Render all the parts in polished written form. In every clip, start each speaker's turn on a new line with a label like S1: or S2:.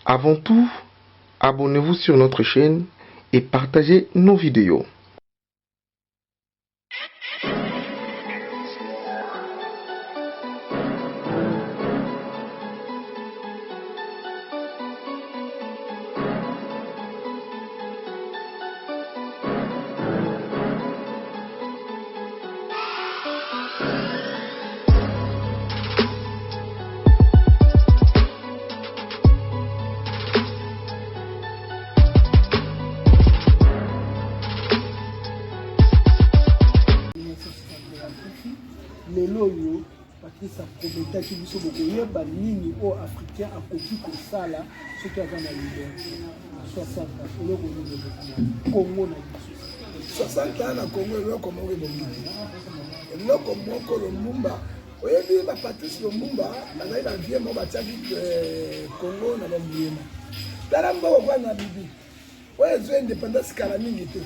S1: Avant tout, abonnez-vous sur notre chaîne et partagez nos vidéos.
S2: lelo yo Patrice aprometaki biso bokoyeba nini o africain akoki kosala soki aza na liberté 60 eloko nini Congo na biso
S3: 60 ans na Congo eloko moko ebomini eloko moko Lumumba oyebi ba Patrice Lumumba azali na vie moko batiaki Congo na bambuyema tala mboko kwa na bibi oyo ezwi indépendance kala mingi te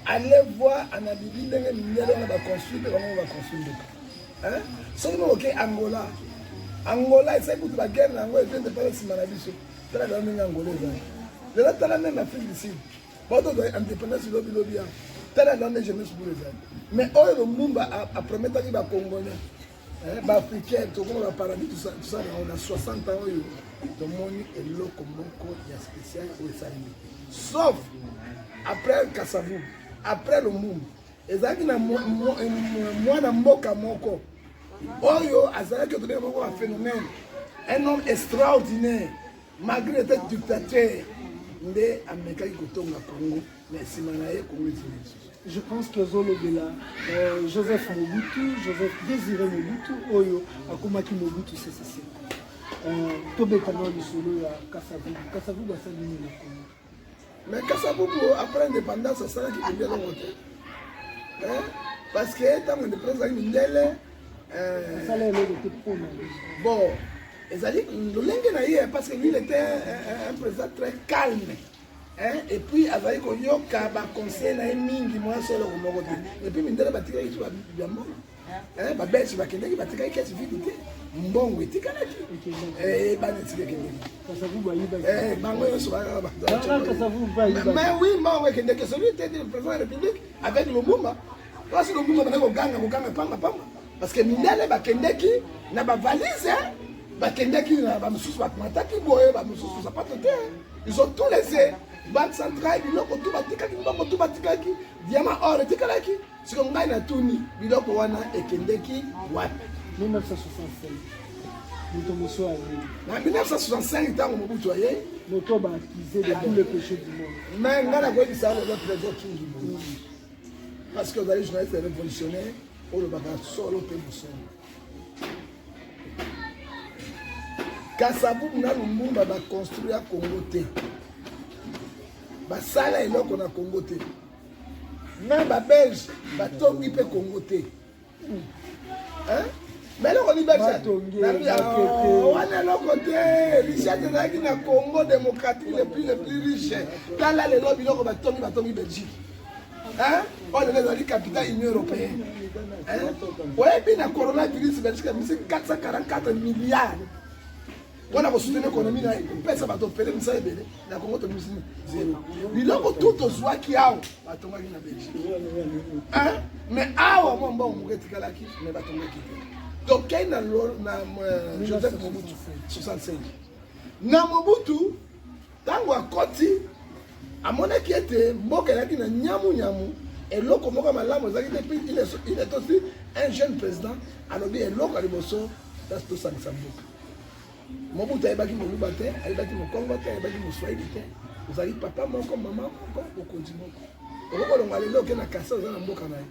S3: allez voir na bibi ndenge mindele na baconstruire bango baconstruire soki moke Angola eza kutu baguerre nango ezwi indépendance nsima na biso tala lelo ndenge Angola ezali lelo tala même Afrique du Sud bato indépendance lobilobi yango tala lelo nde jeunesse bule ezali mais oyo Lumumba aprometaki bacongolais baafricain tokoma baparadis tusa nango na 60 ans oyo tomoni eloko moko ya spécial oyo esalimi sauf après Kasavubu après Lumumba ezalaki na mwana mboka moko oyo azalaki otobeka moko ba phénomène un homme extraordinaire malgré être dictateur nde amekaki kotonga Congo mais nsima na ye Congo ezili.
S2: Je pense que Zolobela, Joseph Mobutu, Joseph Désiré Mobutu, Oyo, Akomaki Mobutu, CCC. Tobekano Lisolo ya Kasavubu. Kasavubu a ça donné le Congo.
S3: Mais Kasavubu, après l'indépendance, ça qui est bien longtemps. Parce que tant que l'indépendance a eu une délai.
S2: Ça l'a été pour nous.
S3: Bon, parce que lui il était un président très calme. Et puis azali koyoka ba conseil na mingi moi solo ko et puis mindela batika itu ba mbongo ba besi ba kendeki batika ikesi vidité mbongo itikalaki ba netika kendeki
S2: Kasavubu ayiba
S3: bango yo so ba
S2: Kasavubu ayiba
S3: mais oui mbongo kendeki celui était le président de la République avec Lumumba parce que Lumumba na ko ganga pamba parce que mindela ba kendeki na ba valise ba kendeki na ba mususu ba mataki boye ba mususu sapato te ils ont tout laissé. Banque centrale, biloko tout batikaki, mbongo tout batikaki, diamant or etikalaki, siko ngai na tuni, biloko wana ekendeki wapi.
S2: 1965. Mutomoso ali.
S3: Na 1965 tango Mobutu aye,
S2: moto ba accusé de tous les péchés du monde.
S3: Mais ngana ko bisa le trésor kingi monde. Parce que vous allez journaliste révolutionnaire, au le baka solo pe musolo. Kasavubu na Lumumba ba construire Congo te. Basala eloko na Congo te. Même ba Belge batongi pe Congo te. Mais loko ni Belge. Wana loko te. Richard ezalaki na Congo démocratique le plus riche. Tala lelo biloko batongi Belgique. On est dans la capitale Union européenne. Ouais, puis la coronavirus Belgique a mis 444 milliards. On a soutenu l'économie, personne va t'opérer, mais ça est bien. La Congo te dit zéro. Il y a tout au soir qui a na Belgique. Mais ah, moi, bon, on est là-qui, mais va tomber qui. Donc, il y a Joseph Mobutu, 65. Na Mobutu, tango a Koti, à mon avis, était mboka yaki na nyamu, et l'autre, comme il est aussi un jeune président, alors il est l'autre à l'imoso, c'est tout ça qui s'en boucle. Mobutu ayebaki Moluba te, ayebaki Mokongo te, ayebaki Moswahili te. Ozali papa moko, mama moko, okonzi moko. Okolonga lelo oke na Kasa oza na mboka na ye.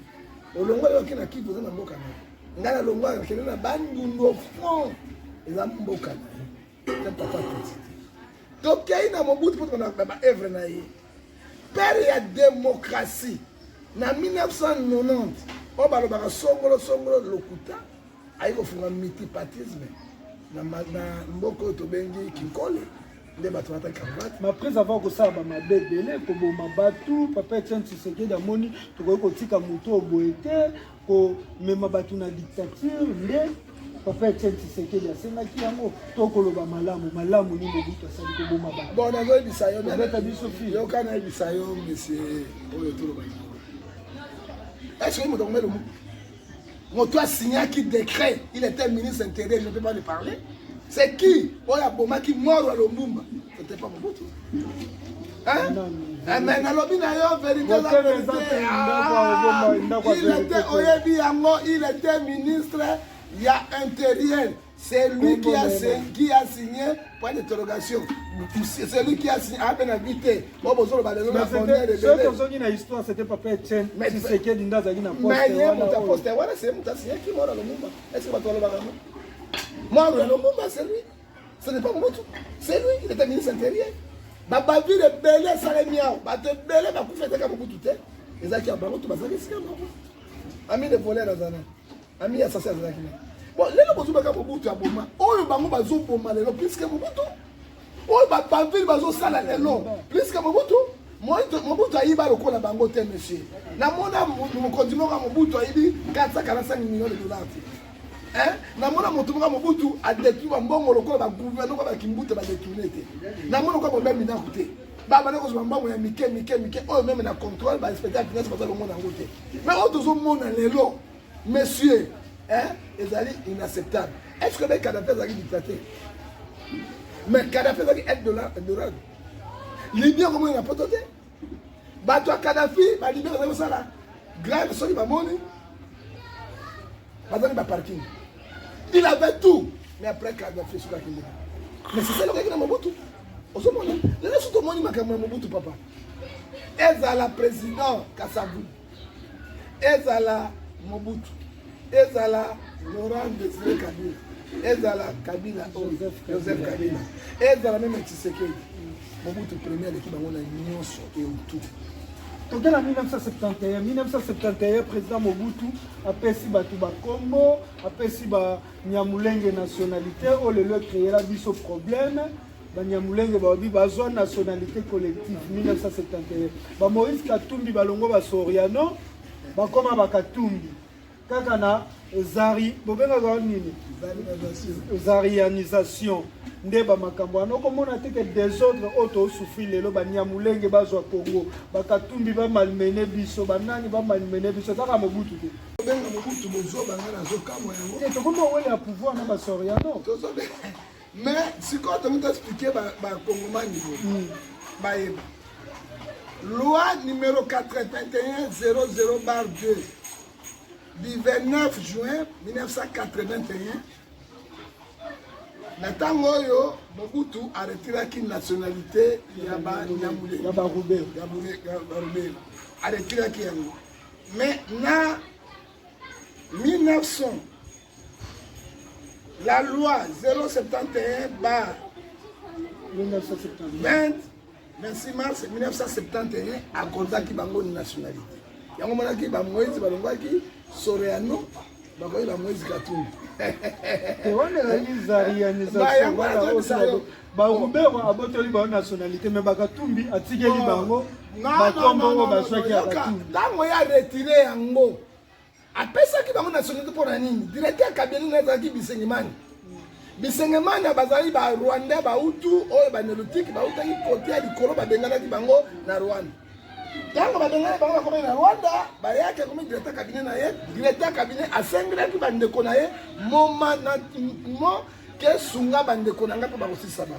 S3: Olonga lelo oke na Kivu oza na mboka na ye. Nga na longwa akende na bandundu au fond eza mboka na ye. C'est papa petit. Tokei na Mobutu poto na ba œuvre na ye. Père ya démocratie na 1990 o balobaka songolo lokuta ayi kofunga multipartisme. Na mboko tobengi Kinkole nde bato bataki cravate.
S2: Mais après avoir kosala ba mabebele ko boma batu papa Etienne Tshisekedi amoni tokoki kotika moto oboye te ko mema batu na dictature nde papa Etienne Tshisekedi asengaki yango tokoloba malamu ni Mobutu asali koboma ba
S3: bon nazoyebisa yo
S2: beta biso fi
S3: yoka nayebisa yo monsieur oyo toloba est-ce que moto ngomelo moto asignaki décret il était ministre intérieur je ne peux pas lui parler c'est qui oyo abomaki mort à Lumumba c'était pas Mobutu hein mais nalobi na yo vérité il était ministre il y a intérieur. C'est lui qui a signé point d'interrogation. C'est lui qui a signé. Ah, ben habité. Bon, bonjour,
S2: l'histoire, c'était pas Etienne. Mais c'est qui Dinda Zagina
S3: poste. Mais il y a mon poste. Voilà, c'est mon signé qui mort dans le monde. Est-ce que tu vas le mort dans le monde, c'est lui. Ce n'est pas mon tout. C'est lui, il était ministre intérieur. Baba ville est belé, ça les miens. Bate belé, ma coup fait comme beaucoup tout. Les gens qui ont tout, bah ça risque. Ami de voler dans un an. Ami assassin dans un an. Bon, les gens qui ont Mobutu à Boma, oh, ils ont Boma, plus que Mobutu. Oh, ils ont Sala, plus que Mobutu. Moi, Mobutu a eu le coup de Bangote, monsieur. Na mona, nous continuons à Mobutu a eu 445 millions de dollars. Hein? Na mona, Mobutu a détruit un bon le coup de gouvernement qui Kimbutu a détourné. Na mona, quoi, même n'a coûté. Baba, nous avons un Mickey, oh, même la contrôle, bah, spectacle, finance, parce que le monde a coûté. Mais autres monde à l'élo, monsieur. Hein? C'est inacceptable. Est-ce que les Kadhafi sont dictateurs? Mais Kadhafi est adorable. Libyen, comment il a pas tenté? Bah, toi, Kadhafi, bah, Libyen, vous avez ça là. Grave, ça, il va mourir. Bah, il va parking. Il avait tout. Mais après, Kadhafi, c'est là qu'il est. Mais c'est ça le gars qui a Mobutu. Au second, le reste du monde, il m'a Mobutu, papa. Ezala président Kassavou. Ezala Mobutu. Ezala Laurent Désiré Kabila, Ezala Kabila, Joseph Kabila, Ezala même Tshisekedi. Mobutu premier l'équipe on a nyonso et tout.
S2: Donc en 1971, président Mobutu a pesi batu ba Congo, a pesi ba Nyamulenge nationalité, au lieu de créer la biso problème. Ba Nyamulenge ba obi ba zone nationalité collective 1971. Ba Moïse Katumbi balongo ba Soriano, ba koma ba Katumbi. Kakana Zari, bobenga ga nini? Zarianisation. Ndeba makambo anoko mona teke des autres auto souffrir lelo ba Nyamulenge bazwa Congo, ba Katumbi ba malmené biso, ba nani ba malmené biso kaka Mobutu te.
S3: Bobenga Mobutu bozo bangana zo kamwa yango.
S2: Et to comment wele a pouvoir na ba Soriano.
S3: Mais si quand on t'expliquer ba Congomani ba yeba. Loi numéro 8100/2 du 29 juin 1981, Natangoyo Mobutu a retiré la nationalité Yaba Roubé. A retiré la mais na 1900, la loi 071/26 mars 1971 accorda qui bango une nationalité. Yango mona ki ba Moïse balongaki Soriano bakoyi ba Moïse Katumbi.
S2: Et on est la zarianisation voilà aussi ba Roubert a botoli ba nationalité mais ba Katumbi atikeli bango ba kombo ba swaki ya Katumbi.
S3: Tango ya retirer yango. Apesa ki bango nationalité pour nini? Directeur Kabila na ki Bisengimani. Bisengimani bazali ba Rwanda ba Hutu oyo ba Nélotique ba Hutu ki côté ya likolo ba bengana ki bango na Rwanda. Tango badengana bango comme na Rwanda ba yake comme directeur cabinet na ye directeur cabinet asengela ki bandeko na ye mo ke sunga bandeko na ngapa ba kosisa ba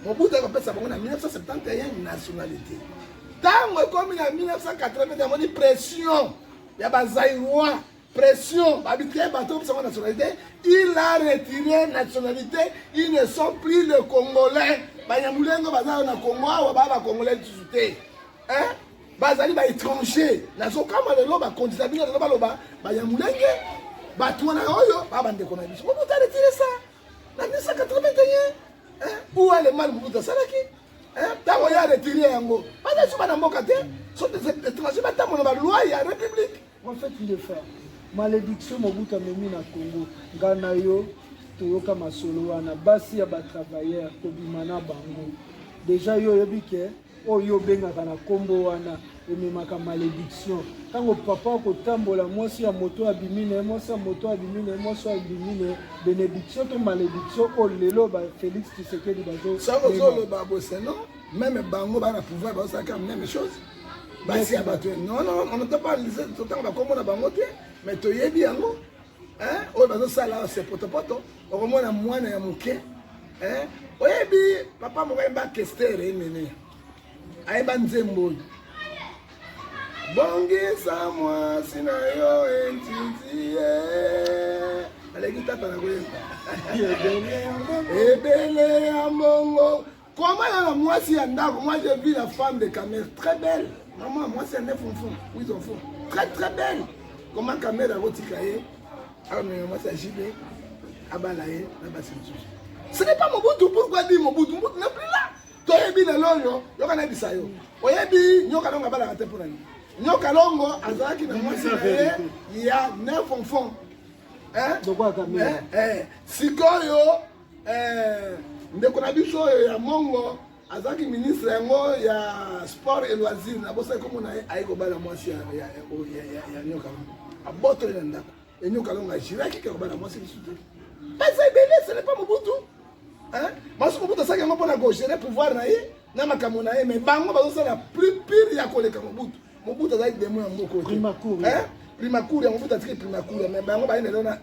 S3: Mobutu a pesa bango na 1971 nationalité. Tango comme na 1980 moni pression ya ba Zaïrois pression habitué bateau pour sa nationalité, il a retiré nationalité, ils ne sont plus les Congolais. Banyamoulengo bazali na Congo ou ba Congolais tout hein? Bazali ba étranger. Na sokama lelo ba condisabina lelo ba loba banyamulenge batwana oyo ba bande kona biso. Comment t'as retiré ça? En 1981 hein? Où est le mal Mobutu salaki? Hein? Tango ya retiré yango. Pas de souba na mboka te. Sont des étrangers ba tango na ba loi ya république.
S2: En fait, il est fort. Malédiction Mobutu amemi na Congo. Ngana yo toyoka masolo wana basi ya ba travailleurs tobimana bango. Déjà yo yebike oyo bengaka na kombo wana ememaka malédiction. Tango papa kotambola mwasi ya moto abimine, mwasi ya moto abimine, mwasi abimine, bénédiction to malédiction o lelo ba Félix Tshisekedi bazo.
S3: Ça vous le babose non? Même bango ba na pouvoir ba ça comme même chose. Ba si abattu. Non non, on ne peut pas liser tout temps ba comme na bango te, mais to yebi yango. Hein? O bazo ça là c'est potopoto. O mo na mwana ya muke. Hein? O yebi papa mo ba kestere nene. Ayeba nzembo. Bongisa moi sina yo entiti aleki tata na koyeba ebele ya mbongo. Comment la moitié ya ndako? Moi j'ai vu la femme de Camère très belle. Maman, moi c'est 9 enfants, 8 enfants. Très très belle. Comment Camère a retikaye? Ah mais moi c'est JB. Abalaye na basi. Ce n'est pas Mobutu. Pourquoi dire Mobutu? Mobutu n'est plus là. Toi yebi na loyo, yo kana bisa yo. Oyebi nyoka longa bala kate pour nani. Nyoka longo azaki na mwasi na ye, il y a 9 enfants. Hein?
S2: Donc quoi Camille?
S3: Sikoyo ndeko na biso oyo ya mongo azaki ministre yango ya sport et loisirs na bosa ko mona ayiko bala mwasi ya nyoka longo. Aboto na ndako. Et nyoka longo ajiraki ko bala mwasi biso. Pesa ibele, ce n'est pas Mobutu. Hein? Moi je Mobutu ça que ngo pona go gérer pouvoir na ye na makambo na ye mais bango bazo sala plus pire ya koleka Mobutu. Mobutu azaki demo ya mboko.
S2: Primacour.
S3: Hein? Primacour ya Mobutu atiki primacour mais bango ba yende na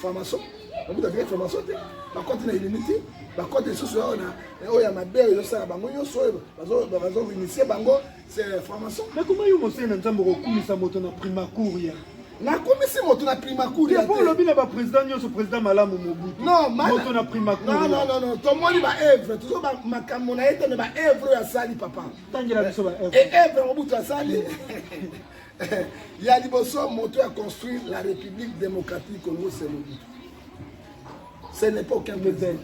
S3: formation. Mobutu atiki formation te. Ba côté na illimité, ba côté soso na oya mabe yo sala bango nyonso bazo initier bango c'est formation.
S2: Mais comment yo mose na nzambo ko kumisa moto na primacour ya?
S3: Na komisi moto na primacour
S2: ya. Pour le bien ba président nyonso président malamu Mobutu.
S3: Non,
S2: moto na primacour.
S3: Non. To moni ba œuvre, toujours ba makambo na ete mais ba œuvre ya sali papa.
S2: Tangela biso ba œuvre.
S3: Et œuvre Mobutu ya sali. Ya liboso moto a construit la République démocratique Congo c'est Mobutu. Ce n'est pas aucun Belge.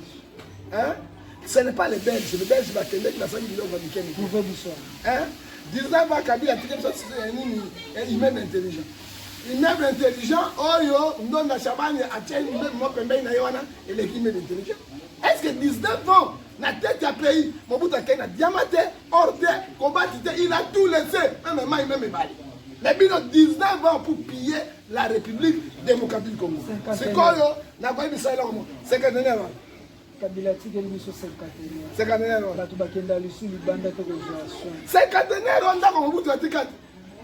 S3: Hein? Ce n'est pas les Belges. Les Belges va tendre que la sangue de l'homme va niquer.
S2: Pouvez vous ça.
S3: Hein? 19 ans Kabila tike ça c'est un humain intelligent. Humain intelligent, oyo, on donne la chabane à tienne, on donne moi pembe na yoana et l'équipe intelligent. Est-ce que 19 ans, la tête à pays, Mobutu a diamanté, ordre, combattre, il a tout laissé, même Bali. Mais bien 19 ans pour piller la République démocratique du Congo. C'est quoi yo? N'a pas eu ça là comment? 50 ans.
S2: Kabila tike biso 50 ans.
S3: 50 ans.
S2: Batu bakenda lisu libanda to ko
S3: 50 ans on da ko Mobutu atikati.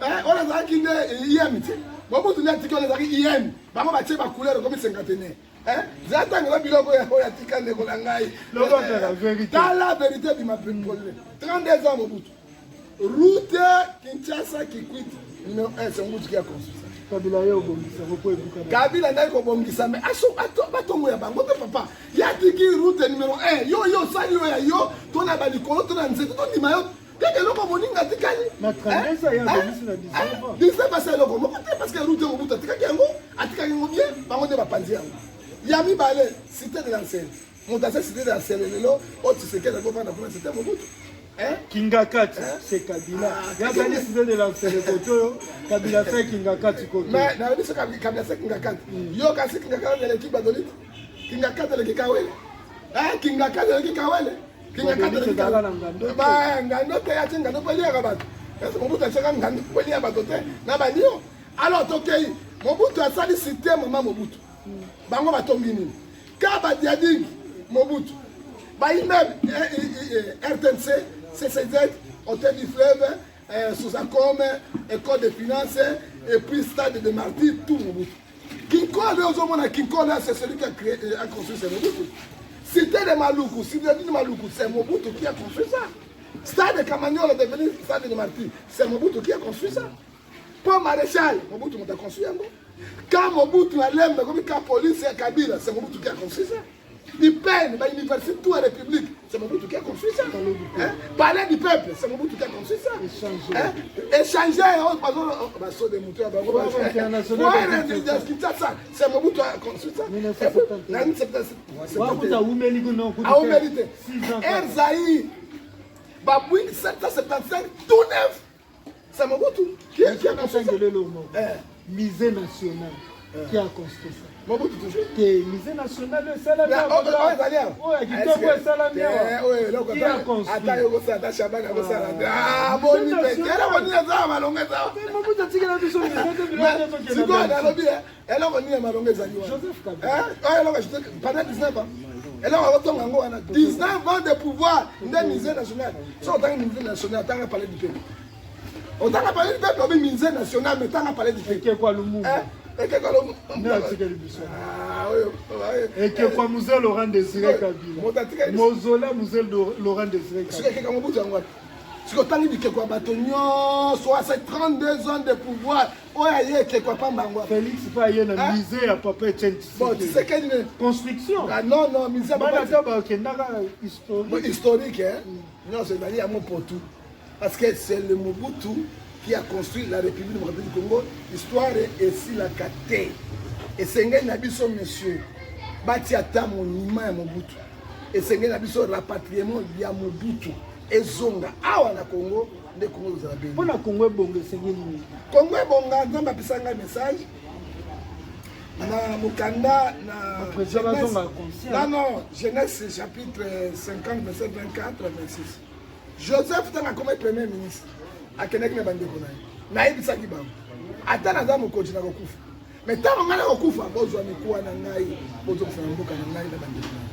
S3: On a zaki ne yemite. Mobutu na tiki on a zaki yem. Bango ba tie ba couleur comme 50 ans. Zata ngela biloko ya tika ne ko ngai.
S2: La vérité.
S3: Dans la vérité du ma peuple. 32 ans Mobutu. Route Kinshasa qui quitte. Numéro 1 c'est Mobutu qui a construit ça.
S2: Kabila yo bongisa ko ebuka.
S3: Kabila ndai ko bongisa mais ato batongo ya bango te papa. Ya tiki route numéro 1. Yo sali yo ya yo to na ba likolo to na nzeto to ndima yo. Quelque loko moninga tikali.
S2: Na 30 ans ya bongisa na 19 ans.
S3: 19 ans c'est loko moko te parce que route Mobutu atikaki yango, atikaki yango bien, bango de ba panzi yango. Ya mi balé cité de l'ancienne. Montasse cité de l'ancienne lelo, o Tshisekedi ko vanda pour cité Mobutu.
S2: Kingakati, c'est Kabila. Il y a des cité de l'ancienne koto, Kabila fait Kingakati koto.
S3: Mais na biso Kabila fait Kingakati. Yo kasi Kingakati de l'équipe badolite. Kingakati de l'équipe Kawele. Kingakati de l'équipe Kawele. Kingakati de l'équipe Kawele. Ba ngando te ya tinga no peli ya bato. Est-ce que Mobutu achaka ngando peli ya bato te na banio? Alors tokei, Mobutu asali cité maman Mobutu. Bango batongi nini? Kaba diading Mobutu. Ba immeuble RTNC, CCZ, Hôtel du Fleuve, Sous-Acom, École de Finances, et puis Stade de Martyrs, tout Mobutu. Kinko, c'est celui qui a construit ce Mobutu. Cité de Maluku, Cité de Maluku, c'est Mobutu qui a construit ça. Stade de Camagnol est devenu Stade de Martyrs, c'est Mobutu qui a construit ça. Pont Maréchal, Mobutu a construit un mot. Quand Mobutu a l'aime, comme quand police et Kabila, c'est Mobutu qui a construit ça. Il peine, l'université, toute la République, c'est Mobutu qui a construit ça. Palais du peuple, c'est Mobutu qui a construit ça. Échanger, c'est Mobutu qui a construit ça. Erzaï, Babouine 775, tout neuf. C'est Mobutu qui a construit ça.
S2: Musée national qui a construit ça.
S3: Mobutu toujours.
S2: Musée national salami. Oh, kitoko salami.
S3: Qui a construit? Attends, Chabana ko sala. Ah, boni pe. Era boni za malonga za.
S2: Mobutu tikela biso musée.
S3: Siko na lobi. Ela boni malonga za liwa.
S2: Joseph Kabila.
S3: Ela ko pendant 19 ans. Elle a retourné en 19 ans de pouvoir d'un musée national. Ça, on a un musée national, on a parlé du peuple. On a parlé du peuple, on a un musée national, mais on a parlé du peuple.
S2: Et quoi le mouvement?
S3: Et quoi le mouvement?
S2: Ah oui. Et quoi musée Laurent Désiré Kabila? Mausolée musée Laurent Désiré Kabila.
S3: Si vous avez dit que quoi bâtonnion, soit 32 ans de pouvoir, oh aïe que quoi pas mangwa.
S2: Félix pas y a musée à papa Etienne.
S3: Bon, tu sais quelle
S2: construction.
S3: Ah non non, musée
S2: pas historique.
S3: Historique hein. Non, c'est d'aller à mon potou. Parce que c'est le Mobutu qui a construit la République démocratique du Congo. Histoire est si la cate. Et c'est un nabiso monsieur. Batiata monument à Mobutu. Et c'est un nabiso rapatriement via Mobutu. Ezonga awa na Congo nde Congo za beni.
S2: Pona Congo bongo sengeni.
S3: Congo bonga nzamba pisanga message. Na mukanda na
S2: jeunesse.
S3: Non, Genèse chapitre 50 verset 24 26. Joseph tanga comme premier ministre. Akeneki na bande konayi. Na yebisa kibango. Ata na zamu kochi na kokufa. Mais tant ngana kokufa bozwa mikuwa na ngai, bozo kufana mboka na ngai na bande konayi.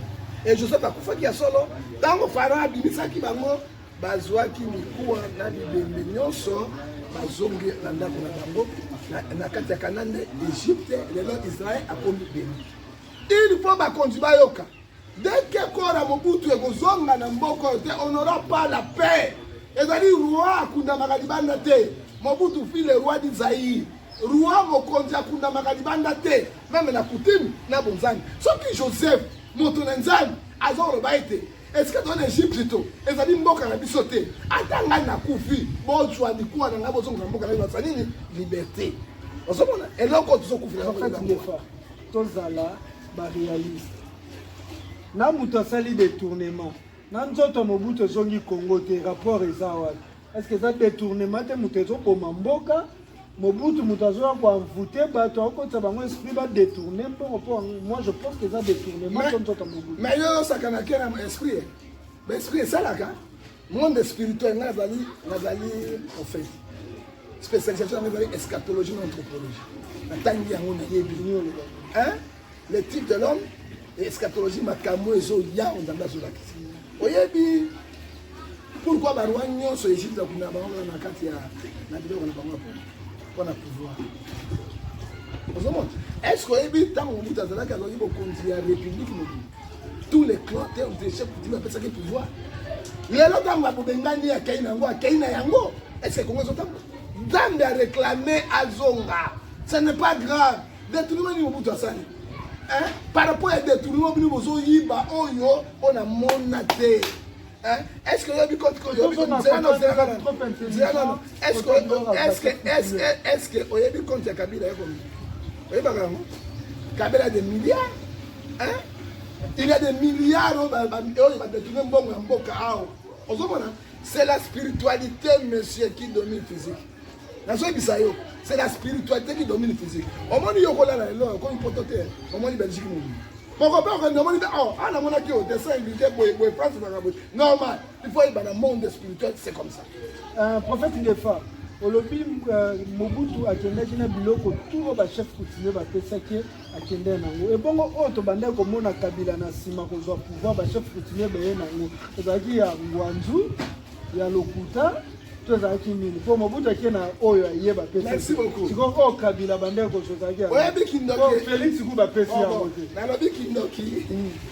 S3: Et Joseph akufaki ya solo tango Farao abimisaki bango bazwaki mikuwa na bibembe nyonso bazongi na ndako na bango na kati ya Kanane Égypte lelo Israël akomi beni. Il faut bakonzi bayoka dès que kora Mobutu ekozonga na mboko te on n'aura pas la paix. Ezali roi akunda makalibanda te. Mobutu fit le roi d'Isaïe. Roi mokonzi akunda makalibanda te. Même na coutume na bonzani. Soki Joseph Motonenzan, Azor Baïté, est-ce que dans l'Égypte, ils ont dit que la bisoté, attends, na koufi, bon, tu as dit quoi dans la boson, liberté. Et là, quand tu as koufi,
S2: en fait, il est fort. Tozala, réaliste. Na muta sali détournement. Na nzoto Mobutu zongi Congo te rapport ezawa. Est-ce que ça détournement te mutezo po mamboka? Mobutu mutazoa kwa mvute bato akota bango esprit ba détourner pour moi je pense que ça détournement comme ça Mobutu.
S3: Mais yo ça kana kena esprit. L'esprit ça là ka. Monde spirituel nazali en fait. Spécialisation dans eschatologie et anthropologie. La tangi yango na yebi. Hein? Le type de l'homme et eschatologie makamo ezo ya ondanga zo la kisi. Oyebi pourquoi barwa nyonso Égypte kuna bango na kati ya na biloko na bango pour le pouvoir. Est-ce que tant que Mobutu azalaki azalaki bokonzi ya république tous les clans ont des chefs qui appellent ça le pouvoir. Lelo tango abobengani ya kaina yango est-ce que Congo zotambo Zambe a réclamé azonga. Ce n'est pas grave. Détournement ni Mobutu asali. Hein? Par rapport à détournement ni bozo yiba oyo on a monaté. Est-ce que est-ce que Oyebi compte ya Kabila Kabila a des milliards. Hein? Il y a des milliards c'est la spiritualité, monsieur, qui domine physique. C'est la spiritualité qui domine physique. Au moins, il y a un Belgique. Mon copain, on demande, oh, ah, on a qui au dessin, il dit, France, normal. Il faut être dans le monde spirituel, c'est comme ça.
S2: Prophète Ngefa, au lobby, Mobutu a kené na biloko tout ba chef coutumier ba pesaki a kené nango. Et bon, auto bande comme on a Kabila na sima ko zo pouvoir ba chef coutumier ba nango. Ezaki ya Ngwanzu, ya Lokuta, to ezaki nini. Pour Mobutu akena oyo ayeba pesaki.
S3: Merci beaucoup.
S2: Siko ko Kabila bande ko zo ezaki.
S3: Oyebi kindoki.
S2: Félix ku ba pesi ya ngote.
S3: Na lobi kindoki.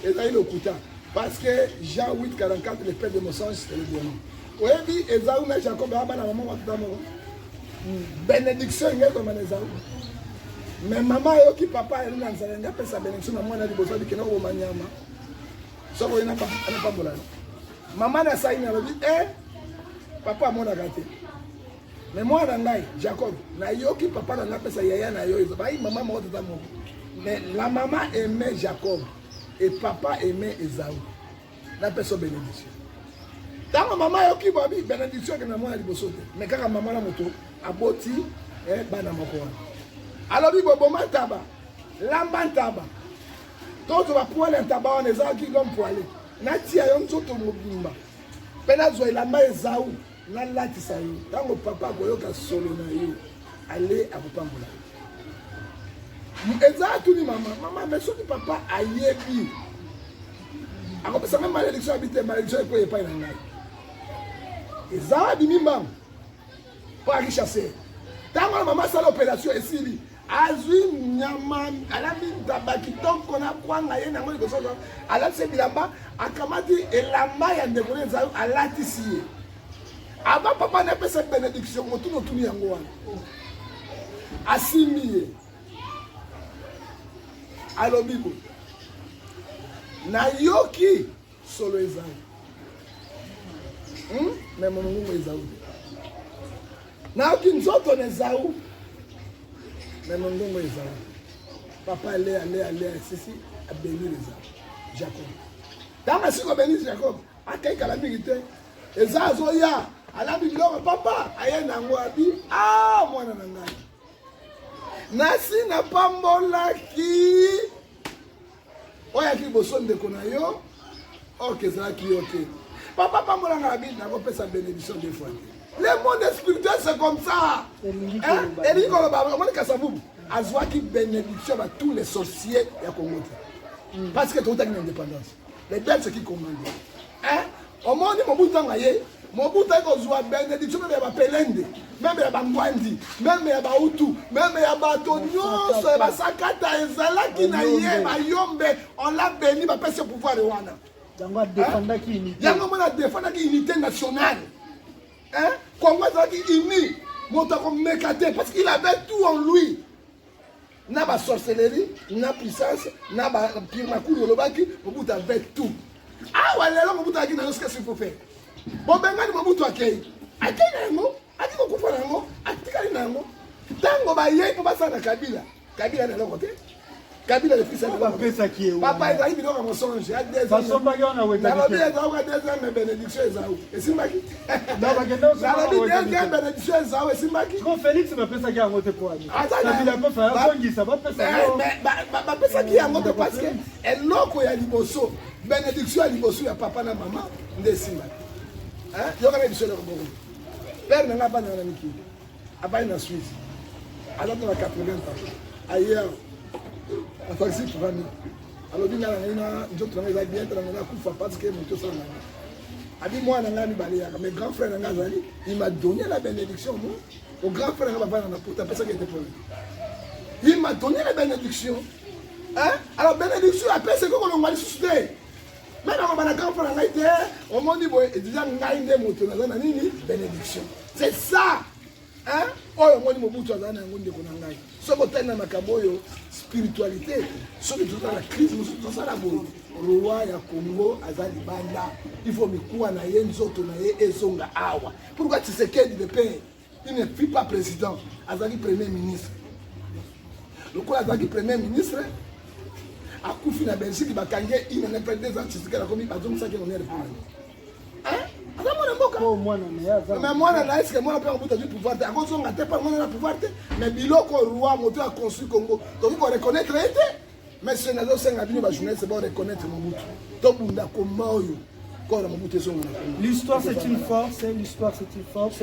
S3: Ezaki Lokuta. Parce que Jean 8:44 le père de Mensonge c'est le démon. Oyebi Esaú na Jacob abana maman watamo. Bénédiction est comme un Esaú. Mais maman yo ki papa elle na nzalanga pesa bénédiction na mwana liboso di kena ko manyama. Soko ina pas bola. Maman na sa ina lobi papa mona gâté. Mais moi na ngai Jacob na yo ki papa na pesa yaya na yo ba maman mo tata mo. Mais la maman aimait Jacob et papa aimait Esaú. La personne bénédiction. Tant maman yo ki babi bénédiction que na mwana liboso te. Mais kaka maman na moto aboti bana moko. Alors bi bobo mataba lamba ntaba tozwa poele ntaba wana ezalaki comme poale natia yo nzoto mobimba mpe nazwa elamba ezau nalatisa yo ntango papa akoyoka solo na yo ale akopambola eza tuni mama mais soki papa ayebi akopesa me malédiction abi te malédiction ekoya epai na ngai eza abimi mbango mpo akichasse ntango na mama asala opération esili azwi nyama alambi ntaba kitoko na kwanga ye nango liboso alatisi bilamba akamati elamba ya ndeko na ezali alatisi ye ava papa napesa bénédiction motuni otuni yango wana asimbi ye alobi boye nayoki solo ezali me monongungu ezau nayoki nzoto na ezau me monongungu ezau papa ale sisi abénir ezau Jacob ntango asiko abénir Jacob akaikala mingi te eza azoya alambi biloko papa aye nango abi mwana na ngai nasi napambolaki oyaki liboso ndeko na yo oke ezalaki yo te papa pambolanga abi nakopesa bénédiction des fois le monde spirituel c'est comme ça elingi koloba omoni Kasavubu azwaki bénédiction ba tous les sorciers ya Congo te parce que toutaki na indépendance les belles c'est qui commande omoni Mobutu anga ye Mobutu akozwa bénédiction même ya bapelende même ya bangwandi même ya bautu même ya bato nyonso ya basakata ezalaki na ye bayombe on l'a béni bapesi pouvoir wana yango mona défendaki unité nationale Congo ezalaki uni moto akomeka te parce qu'il avait tout en lui na basorcellerie na puissance na makulu olobaki Mobutu avait tout awa lelo Mobutu aki na yo qu'est-ce qu'il faut faire bobengani Mobutu akei na yango aki kokufa na yango atikali na yango ntango bayei mpo basala na Kabila na eloko te Kabila le fils ya papa ezali biloko ya mosonge nalobi ezauka deuxième bénédiction ezau esimbaki nalobi deuxième bénédiction ezau esimbaki bapesaki yango te parce que eloko ya liboso bénédiction ya liboso ya papa na mama nde esimbaki yoka na édition eloko bongo père nanga abandaka na mikili abandi na Suisse azata na 80 ans ailleurs afaksi tuvami alobi nga na ngai na nzoto na ngai eza bien tala ngai nakufa parce que moto osala na ngai abi mwana ngai mibale yaka mais grand frère na ngai azali il m'a donné la bénédiction mo au grand frère ngai bavanda na poto apesaki ete pole il m'a donné la bénédiction alors bénédiction apesi kokolongwa lisusu te mais nakoloba na grand frère na ngai te omoni boye edeja ngai nde moto naza na nini bénédiction c'est ça oyo omoni Mobutu azala na yango ndeko na ngai soki otali na makambo oyo spiritualité soki tozala na crise mosusu tosala boye roi ya Congo aza libanda il faut mikuwa na ye nzoto na ye ezonga awa pourquoi Tshisekedi le père il ne fut pas président azalaki premier ministre lokola azalaki premier ministre akufi na Belgique bakangi ine ne près 2 ans Tshisekedi akomi bazomisaki honneur pour aza mwana mboka mais mwana na eske mwana mpe Mobutu azwi pouvoir te akozonga te mpa mwana na pouvoir te mais biloko roi moto a construit Congo tokoki koreconnaître ye te mais se nazosenga bino bajournaliste bareconnaître Mobutu tobunda koma oyo kora Mobutu ezonga na Congo.
S2: L'histoire c'est une force, l'histoire c'est une force.